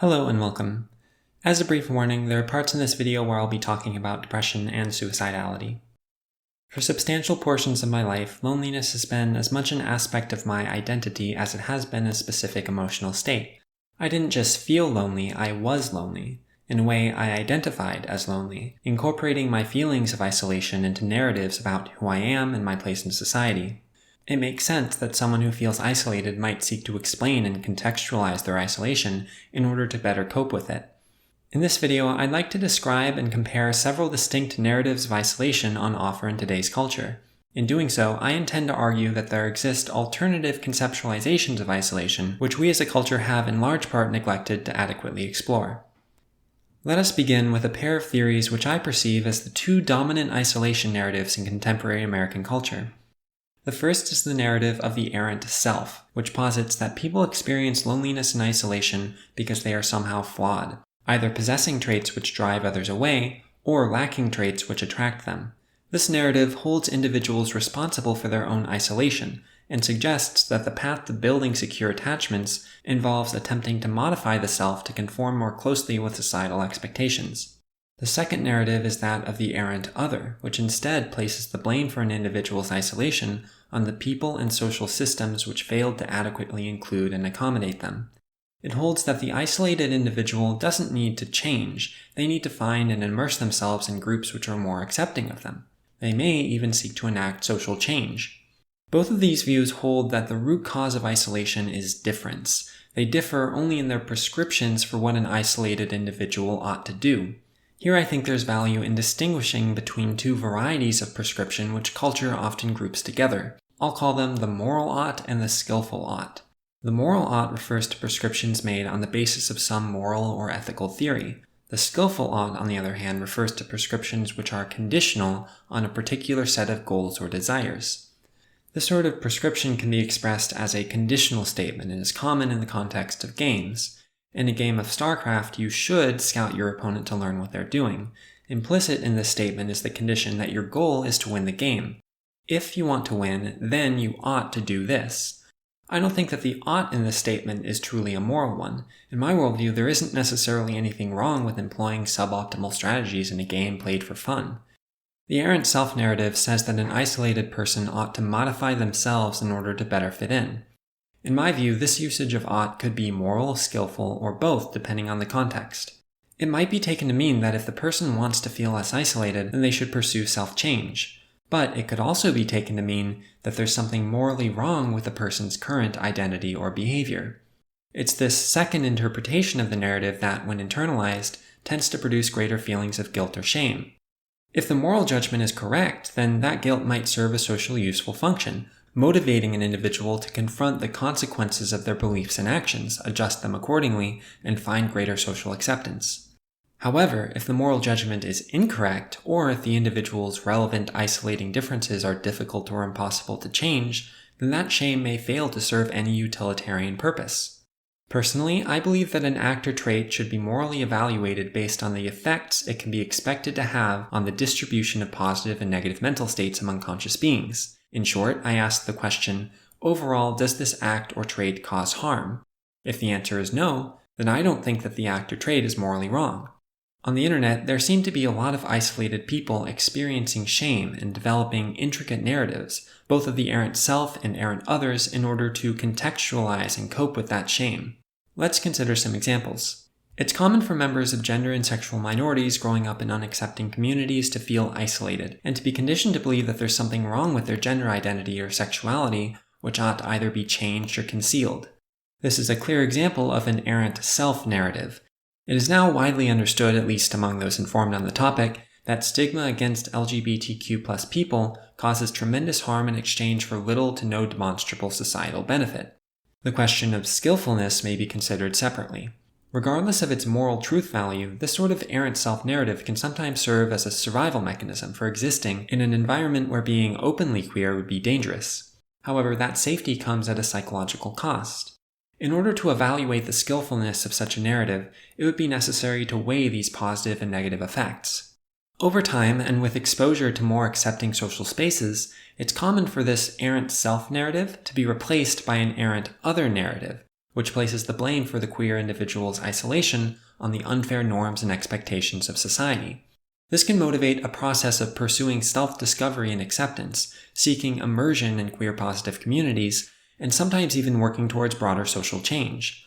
Hello and welcome. As a brief warning, there are parts in this video where I'll be talking about depression and suicidality. For substantial portions of my life, loneliness has been as much an aspect of my identity as it has been a specific emotional state. I didn't just feel lonely, I was lonely. In a way, I identified as lonely, incorporating my feelings of isolation into narratives about who I am and my place in society. It makes sense that someone who feels isolated might seek to explain and contextualize their isolation in order to better cope with it. In this video, I'd like to describe and compare several distinct narratives of isolation on offer in today's culture. In doing so, I intend to argue that there exist alternative conceptualizations of isolation, which we as a culture have in large part neglected to adequately explore. Let us begin with a pair of theories which I perceive as the two dominant isolation narratives in contemporary American culture. The first is the narrative of the errant self, which posits that people experience loneliness and isolation because they are somehow flawed, either possessing traits which drive others away, or lacking traits which attract them. This narrative holds individuals responsible for their own isolation, and suggests that the path to building secure attachments involves attempting to modify the self to conform more closely with societal expectations. The second narrative is that of the errant other, which instead places the blame for an individual's isolation on the people and social systems which failed to adequately include and accommodate them. It holds that the isolated individual doesn't need to change, they need to find and immerse themselves in groups which are more accepting of them. They may even seek to enact social change. Both of these views hold that the root cause of isolation is difference. They differ only in their prescriptions for what an isolated individual ought to do. Here I think there's value in distinguishing between two varieties of prescription which culture often groups together. I'll call them the moral ought and the skillful ought. The moral ought refers to prescriptions made on the basis of some moral or ethical theory. The skillful ought, on the other hand, refers to prescriptions which are conditional on a particular set of goals or desires. This sort of prescription can be expressed as a conditional statement and is common in the context of games. In a game of StarCraft, you should scout your opponent to learn what they're doing. Implicit in this statement is the condition that your goal is to win the game. If you want to win, then you ought to do this. I don't think that the ought in this statement is truly a moral one. In my worldview, there isn't necessarily anything wrong with employing suboptimal strategies in a game played for fun. The errant self-narrative says that an isolated person ought to modify themselves in order to better fit in. In my view, this usage of ought could be moral, skillful, or both depending on the context. It might be taken to mean that if the person wants to feel less isolated, then they should pursue self-change. But it could also be taken to mean that there's something morally wrong with the person's current identity or behavior. It's this second interpretation of the narrative that, when internalized, tends to produce greater feelings of guilt or shame. If the moral judgment is correct, then that guilt might serve a socially useful function, motivating an individual to confront the consequences of their beliefs and actions, adjust them accordingly, and find greater social acceptance. However, if the moral judgment is incorrect, or if the individual's relevant isolating differences are difficult or impossible to change, then that shame may fail to serve any utilitarian purpose. Personally, I believe that an act or trait should be morally evaluated based on the effects it can be expected to have on the distribution of positive and negative mental states among conscious beings. In short, I ask the question, overall, does this act or trait cause harm? If the answer is no, then I don't think that the act or trait is morally wrong. On the internet, there seem to be a lot of isolated people experiencing shame and developing intricate narratives, both of the errant self and errant others, in order to contextualize and cope with that shame. Let's consider some examples. It's common for members of gender and sexual minorities growing up in unaccepting communities to feel isolated, and to be conditioned to believe that there's something wrong with their gender identity or sexuality, which ought to either be changed or concealed. This is a clear example of an errant self-narrative. It is now widely understood, at least among those informed on the topic, that stigma against LGBTQ+ people causes tremendous harm in exchange for little to no demonstrable societal benefit. The question of skillfulness may be considered separately. Regardless of its moral truth value, this sort of errant self-narrative can sometimes serve as a survival mechanism for existing in an environment where being openly queer would be dangerous. However, that safety comes at a psychological cost. In order to evaluate the skillfulness of such a narrative, it would be necessary to weigh these positive and negative effects. Over time, and with exposure to more accepting social spaces, it's common for this errant self-narrative to be replaced by an errant other narrative, which places the blame for the queer individual's isolation on the unfair norms and expectations of society. This can motivate a process of pursuing self-discovery and acceptance, seeking immersion in queer-positive communities, and sometimes even working towards broader social change.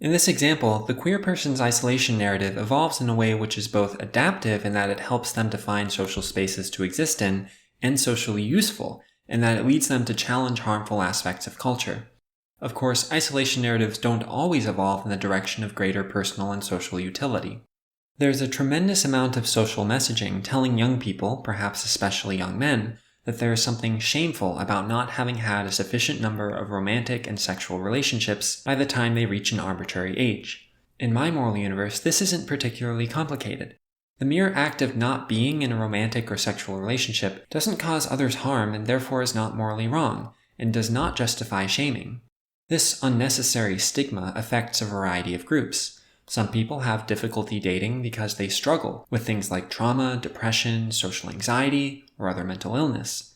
In this example, the queer person's isolation narrative evolves in a way which is both adaptive in that it helps them to find social spaces to exist in, and socially useful in that it leads them to challenge harmful aspects of culture. Of course, isolation narratives don't always evolve in the direction of greater personal and social utility. There's a tremendous amount of social messaging telling young people, perhaps especially young men, that there is something shameful about not having had a sufficient number of romantic and sexual relationships by the time they reach an arbitrary age. In my moral universe, this isn't particularly complicated. The mere act of not being in a romantic or sexual relationship doesn't cause others harm and therefore is not morally wrong, and does not justify shaming. This unnecessary stigma affects a variety of groups. Some people have difficulty dating because they struggle with things like trauma, depression, social anxiety, or other mental illness.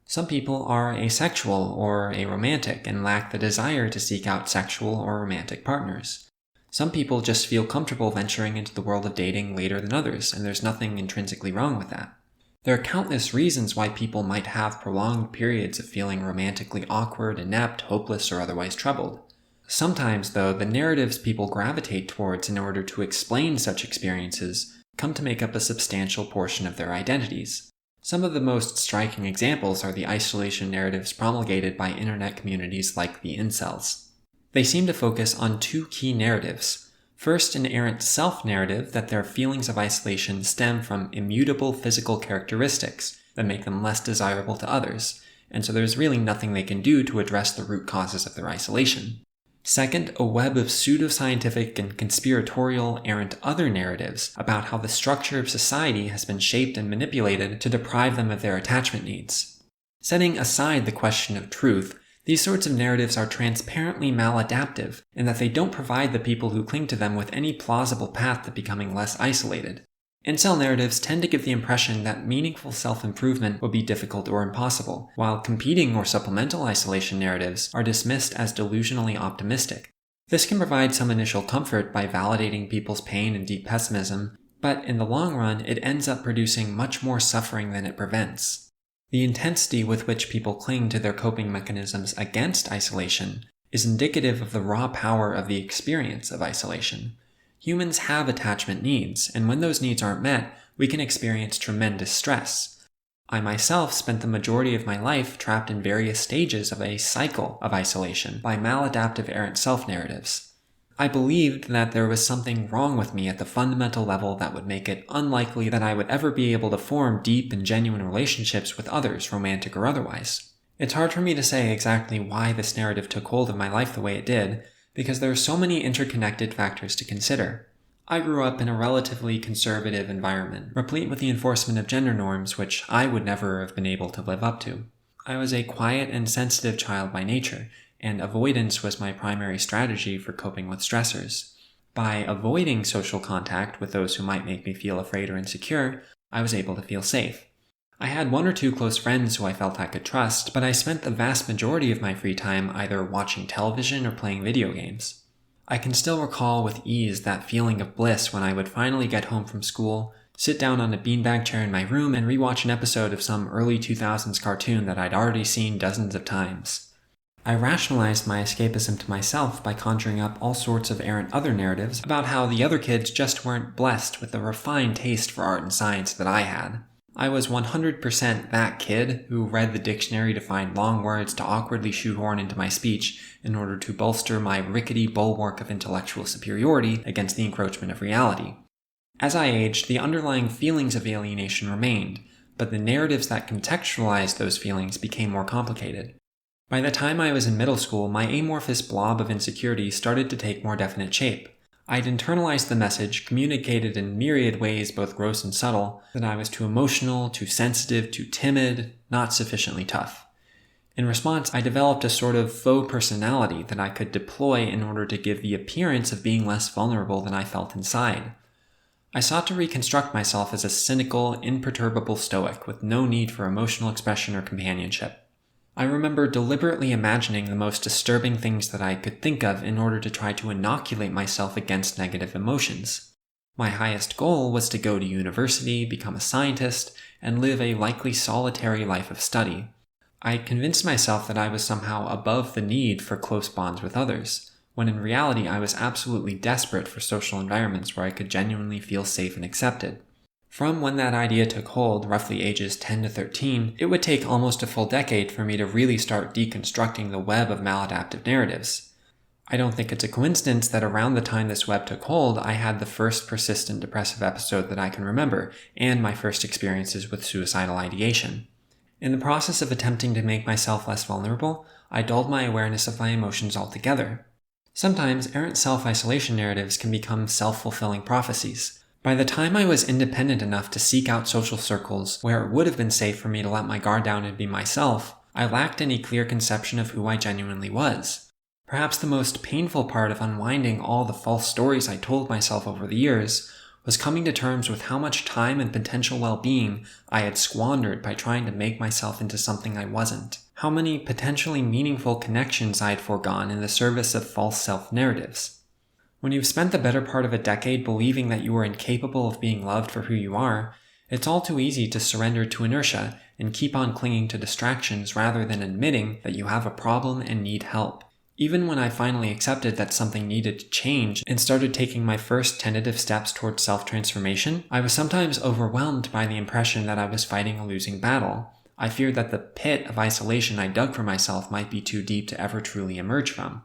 Some people are asexual or aromantic and lack the desire to seek out sexual or romantic partners. Some people just feel comfortable venturing into the world of dating later than others, and there's nothing intrinsically wrong with that. There are countless reasons why people might have prolonged periods of feeling romantically awkward, inept, hopeless, or otherwise troubled. Sometimes, though, the narratives people gravitate towards in order to explain such experiences come to make up a substantial portion of their identities. Some of the most striking examples are the isolation narratives promulgated by internet communities like the incels. They seem to focus on two key narratives. First, an errant self-narrative that their feelings of isolation stem from immutable physical characteristics that make them less desirable to others, and so there's really nothing they can do to address the root causes of their isolation. Second, a web of pseudoscientific and conspiratorial errant other narratives about how the structure of society has been shaped and manipulated to deprive them of their attachment needs. Setting aside the question of truth, these sorts of narratives are transparently maladaptive in that they don't provide the people who cling to them with any plausible path to becoming less isolated. Incel narratives tend to give the impression that meaningful self-improvement would be difficult or impossible, while competing or supplemental isolation narratives are dismissed as delusionally optimistic. This can provide some initial comfort by validating people's pain and deep pessimism, but in the long run, it ends up producing much more suffering than it prevents. The intensity with which people cling to their coping mechanisms against isolation is indicative of the raw power of the experience of isolation. Humans have attachment needs, and when those needs aren't met, we can experience tremendous stress. I myself spent the majority of my life trapped in various stages of a cycle of isolation by maladaptive errant self-narratives. I believed that there was something wrong with me at the fundamental level that would make it unlikely that I would ever be able to form deep and genuine relationships with others, romantic or otherwise. It's hard for me to say exactly why this narrative took hold of my life the way it did, because there are so many interconnected factors to consider. I grew up in a relatively conservative environment, replete with the enforcement of gender norms which I would never have been able to live up to. I was a quiet and sensitive child by nature, and avoidance was my primary strategy for coping with stressors. By avoiding social contact with those who might make me feel afraid or insecure, I was able to feel safe. I had one or two close friends who I felt I could trust, but I spent the vast majority of my free time either watching television or playing video games. I can still recall with ease that feeling of bliss when I would finally get home from school, sit down on a beanbag chair in my room, and rewatch an episode of some early 2000s cartoon that I'd already seen dozens of times. I rationalized my escapism to myself by conjuring up all sorts of errant other narratives about how the other kids just weren't blessed with the refined taste for art and science that I had. I was 100% that kid who read the dictionary to find long words to awkwardly shoehorn into my speech in order to bolster my rickety bulwark of intellectual superiority against the encroachment of reality. As I aged, the underlying feelings of alienation remained, but the narratives that contextualized those feelings became more complicated. By the time I was in middle school, my amorphous blob of insecurity started to take more definite shape. I'd internalized the message, communicated in myriad ways both gross and subtle, that I was too emotional, too sensitive, too timid, not sufficiently tough. In response, I developed a sort of faux personality that I could deploy in order to give the appearance of being less vulnerable than I felt inside. I sought to reconstruct myself as a cynical, imperturbable stoic with no need for emotional expression or companionship. I remember deliberately imagining the most disturbing things that I could think of in order to try to inoculate myself against negative emotions. My highest goal was to go to university, become a scientist, and live a likely solitary life of study. I convinced myself that I was somehow above the need for close bonds with others, when in reality I was absolutely desperate for social environments where I could genuinely feel safe and accepted. From when that idea took hold, roughly ages 10 to 13, it would take almost a full decade for me to really start deconstructing the web of maladaptive narratives. I don't think it's a coincidence that around the time this web took hold, I had the first persistent depressive episode that I can remember, and my first experiences with suicidal ideation. In the process of attempting to make myself less vulnerable, I dulled my awareness of my emotions altogether. Sometimes errant self-isolation narratives can become self-fulfilling prophecies. By the time I was independent enough to seek out social circles where it would have been safe for me to let my guard down and be myself, I lacked any clear conception of who I genuinely was. Perhaps the most painful part of unwinding all the false stories I told myself over the years was coming to terms with how much time and potential well-being I had squandered by trying to make myself into something I wasn't. How many potentially meaningful connections I had foregone in the service of false self-narratives. When you've spent the better part of a decade believing that you are incapable of being loved for who you are, it's all too easy to surrender to inertia and keep on clinging to distractions rather than admitting that you have a problem and need help. Even when I finally accepted that something needed to change and started taking my first tentative steps towards self-transformation, I was sometimes overwhelmed by the impression that I was fighting a losing battle. I feared that the pit of isolation I dug for myself might be too deep to ever truly emerge from.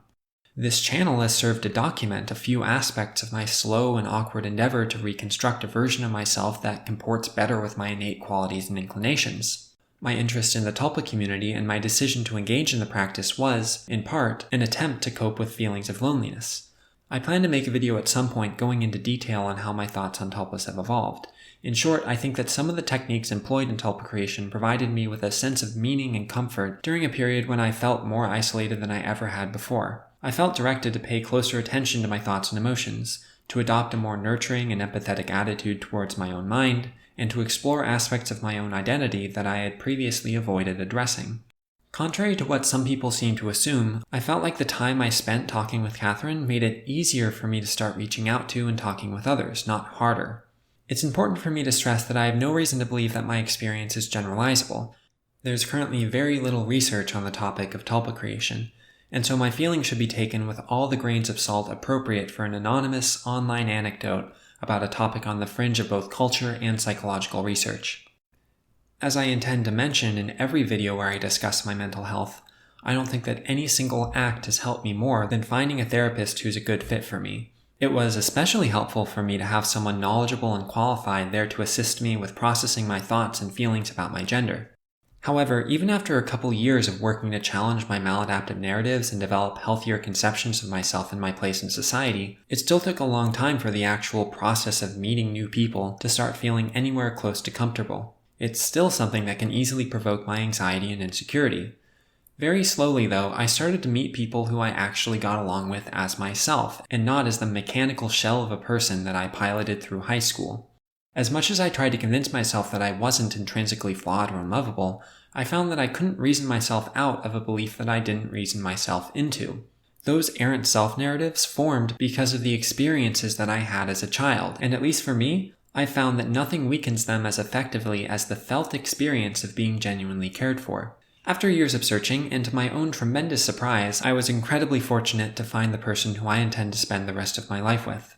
This channel has served to document a few aspects of my slow and awkward endeavor to reconstruct a version of myself that comports better with my innate qualities and inclinations. My interest in the Tulpa community and my decision to engage in the practice was, in part, an attempt to cope with feelings of loneliness. I plan to make a video at some point going into detail on how my thoughts on Tulpas have evolved. In short, I think that some of the techniques employed in Tulpa creation provided me with a sense of meaning and comfort during a period when I felt more isolated than I ever had before. I felt directed to pay closer attention to my thoughts and emotions, to adopt a more nurturing and empathetic attitude towards my own mind, and to explore aspects of my own identity that I had previously avoided addressing. Contrary to what some people seem to assume, I felt like the time I spent talking with Catherine made it easier for me to start reaching out to and talking with others, not harder. It's important for me to stress that I have no reason to believe that my experience is generalizable. There's currently very little research on the topic of Tulpa creation, and so my feelings should be taken with all the grains of salt appropriate for an anonymous online anecdote about a topic on the fringe of both culture and psychological research. As I intend to mention in every video where I discuss my mental health, I don't think that any single act has helped me more than finding a therapist who's a good fit for me. It was especially helpful for me to have someone knowledgeable and qualified there to assist me with processing my thoughts and feelings about my gender. However, even after a couple years of working to challenge my maladaptive narratives and develop healthier conceptions of myself and my place in society, it still took a long time for the actual process of meeting new people to start feeling anywhere close to comfortable. It's still something that can easily provoke my anxiety and insecurity. Very slowly, though, I started to meet people who I actually got along with as myself, and not as the mechanical shell of a person that I piloted through high school. As much as I tried to convince myself that I wasn't intrinsically flawed or unlovable, I found that I couldn't reason myself out of a belief that I didn't reason myself into. Those errant self-narratives formed because of the experiences that I had as a child, and at least for me, I found that nothing weakens them as effectively as the felt experience of being genuinely cared for. After years of searching, and to my own tremendous surprise, I was incredibly fortunate to find the person who I intend to spend the rest of my life with.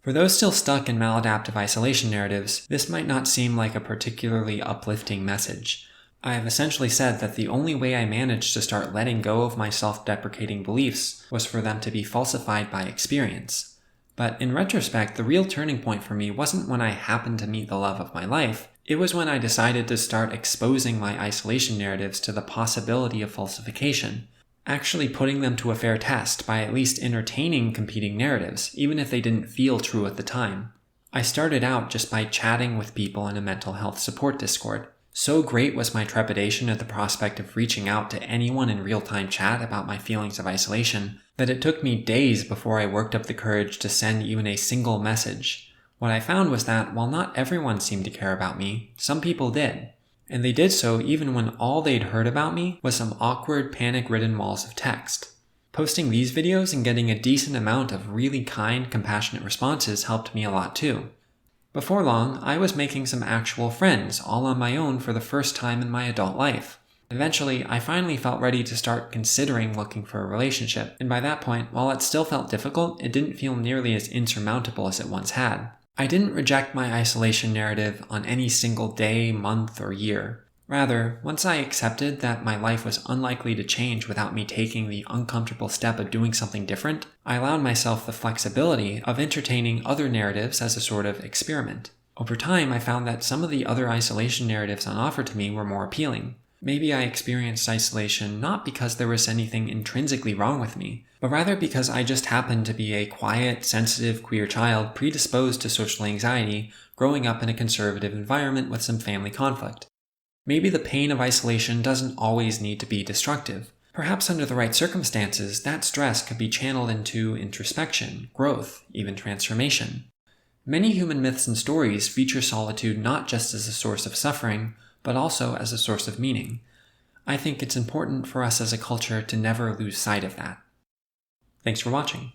For those still stuck in maladaptive isolation narratives, this might not seem like a particularly uplifting message. I have essentially said that the only way I managed to start letting go of my self-deprecating beliefs was for them to be falsified by experience. But in retrospect, the real turning point for me wasn't when I happened to meet the love of my life. It was when I decided to start exposing my isolation narratives to the possibility of falsification, actually putting them to a fair test by at least entertaining competing narratives, even if they didn't feel true at the time. I started out just by chatting with people in a mental health support Discord. So great was my trepidation at the prospect of reaching out to anyone in real-time chat about my feelings of isolation that it took me days before I worked up the courage to send even a single message. What I found was that, while not everyone seemed to care about me, some people did. and they did so even when all they'd heard about me was some awkward, panic-ridden walls of text. Posting these videos and getting a decent amount of really kind, compassionate responses helped me a lot too. Before long, I was making some actual friends, all on my own for the first time in my adult life. Eventually, I finally felt ready to start considering looking for a relationship, and by that point, while it still felt difficult, it didn't feel nearly as insurmountable as it once had. I didn't reject my isolation narrative on any single day, month, or year. Rather, once I accepted that my life was unlikely to change without me taking the uncomfortable step of doing something different, I allowed myself the flexibility of entertaining other narratives as a sort of experiment. Over time, I found that some of the other isolation narratives on offer to me were more appealing. Maybe I experienced isolation not because there was anything intrinsically wrong with me, but rather because I just happened to be a quiet, sensitive, queer child predisposed to social anxiety, growing up in a conservative environment with some family conflict. Maybe the pain of isolation doesn't always need to be destructive. Perhaps under the right circumstances, that stress could be channeled into introspection, growth, even transformation. Many human myths and stories feature solitude not just as a source of suffering, but also as a source of meaning. I think it's important for us as a culture to never lose sight of that. Thanks for watching.